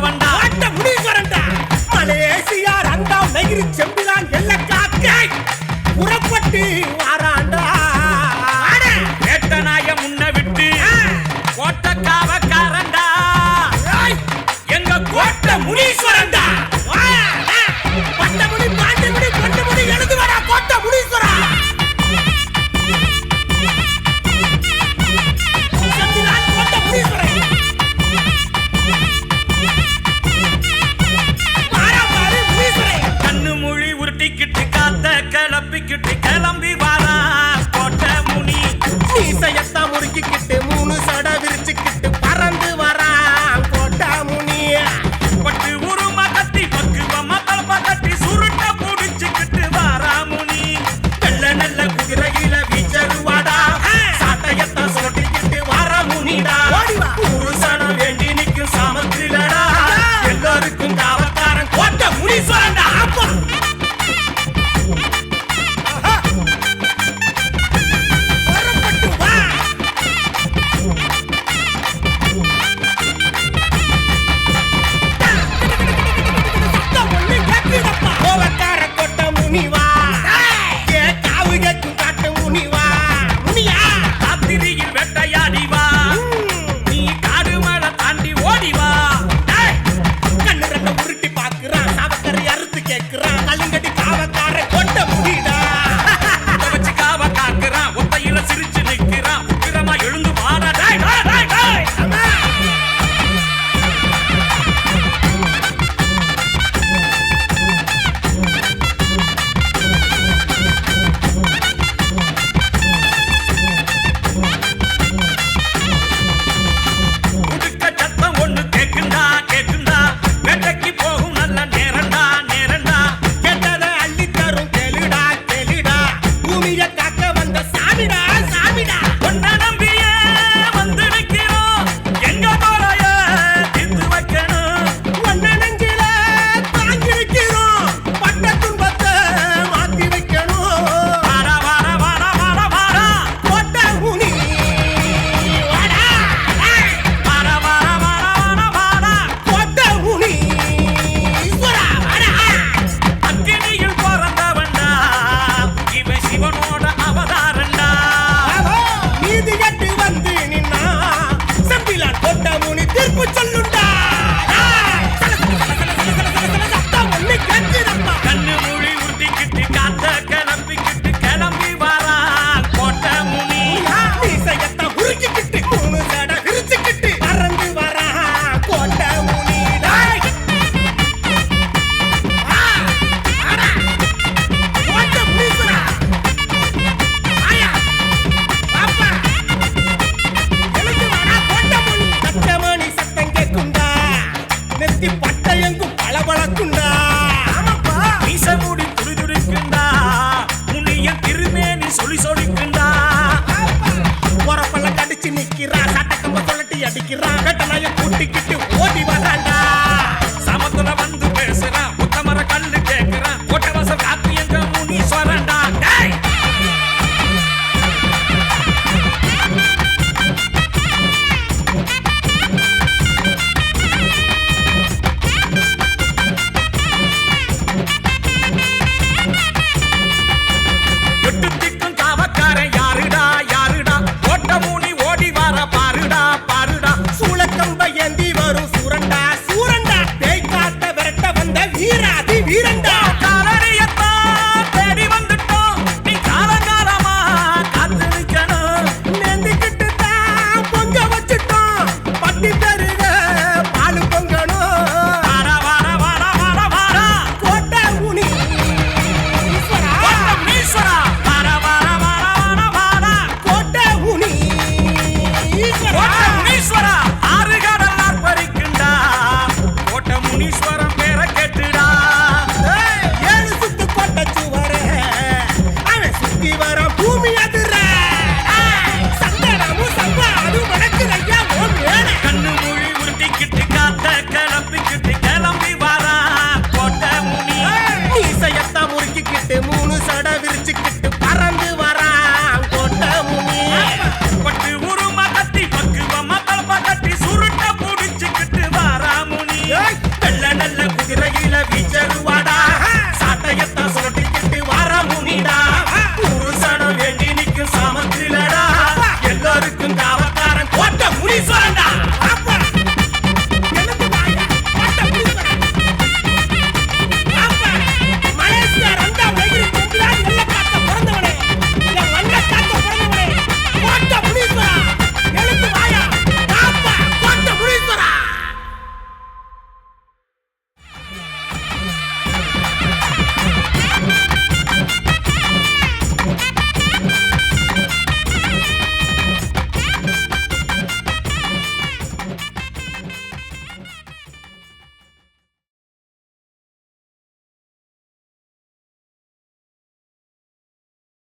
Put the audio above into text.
வந்தவன்டா கோட்டை முனீஸ்வரன்டா. Malaysia ரங்காவ் Nagari Sembilan எல்ல காக்கை புறப்பட்டு வாராண்டா. வேட்டநாய முன்ன விட்டு கோட்டை காவக்காரன்டா எங்க கோட்டை முனீஸ்வரன்டா. பட்டமுடி பாண்டிமுடி பொண்டுமுடி எழுது வரா கோட்டை முனீஸ்வரா. செம்பிலான் கோட்டை முனீஸ்வரன் மாறாமாறு முனீஸ்வரன். கண்ணு மொழி உருட்டிக்கிட்டு காத்த கிளப்பிக்கிட்டு கிளம்பி வாரா கோட்டை முனி. மீசையத்தான் முறுக்கிக்கிட்டு 3 சட விரிச்சுக்கிட்டு பறந்து வரா கோட்டை முனி. பட்டு உருமா கட்டி பக்குவமா தலப்பா கட்டி சுருட்ட புடிச்சுக்கிட்டு வாரா முனி. நல்ல நல்ல குதிரையில வீச்சருவாடா சாட்டையத்தான் சொட்டிக்கிட்டு வாரா முனிடா. ஒரு சனம் வேண்டி நிற்கும் சாமத்திலடா எல்லாருக்கும் காவக்காரன் கோட்டை முனீஸ்வரன்டா. அப்பா புறப்பட்டு வா. சத்தம் ஒண்ணு கேட்குதப்பா. கோவக்கார கோட்டை முனிவா. ஏ காவு கேட்கும் காட்டு முனிவா. முனியா ராத்திரியில் வேட்டையாடி வா நீ காடு மலை தாண்டி ஓடி வா. கண்ணு ரெண்ட உருட்டி பாக்குறான் சாவக்கரை அறுத்து கேக்குறான் கல்லுங்கடி காவக்கார கோட்டை முனிடா. இத வச்சு காவ காக்குறான் ஒத்தையில சிரிச்சு நிக்கிறான் உக்கிரமா எழுந்து வாடா. டேய், டேய், டேய், டேய். அம்மா. உடுக்க சத்தம் ஒண்ணு கேக்குண்டா கேக்குண்டா வேட்டைக்கு போகும் நல்ல நேரண்டா நேரண்டா. கேட்டதை அள்ளி தரும் கேளுடா கேளுடா பூமியை காக்க வந்த சாமிடா சாமிடா. உன்னை நம்பியே வந்து நிக்கிறோம் எங்க போறாய தீர்த்து வைக்கணும். ஒன்ன நெஞ்சில தாங்கி நிக்கிறோம் பட்ட துன்பத்தை மாத்தி வைக்கணும். வாடா வாடா வாடா வாடா வாடா கோட்டை முனி வாடா. வாடா வாடா வாடா வாடா வாடா. கோட்டை முனீஸ்வரா வாடா. அக்கினியில் பிறந்தவன்டா இவன் சிவனோட அவதாரண்டா. நீதி கட்டு வந்து நின்னா செம்பிலான் கோட்டை முனி தீர்ப்பு சொல்லுண்டா. சத்தம் ஒண்ணு கேட்குதப்பா. கண்ணு மொழி உருட்டிக்கிட்டு காத்த கிளம்பிக்கிட்டு கிளம்பி வாரா கோட்டை முனி. மீசையத்தான் உருக்கிக்கிட்டு 3 சட விரிச்சுக்கிட்டு பறந்து வரா கோட்டை முனிடா. கோட்டை முனீஸ்வரா. ஆயா பாப்பா எழுந்து வாடா கோட்டை முனி. சட்டமணி சத்தம் கேட்குண்டா நெத்தி பட்டயங்கும் பளபளக்குண்டா. ஆமாப்பா மீச மூடி துடிதுடிக்குண்டா முனியன் திருமேனி சொல்லி சொல்லிக்குண்டா. உரப்பெல்லாம் கடிச்சு நிக்கிறா சட்டக்கம்ப சொல்லட்டி அடிக்கிறா வெட்டனாய கூட்டிக்கிட்டு ஓடி வராண்டா.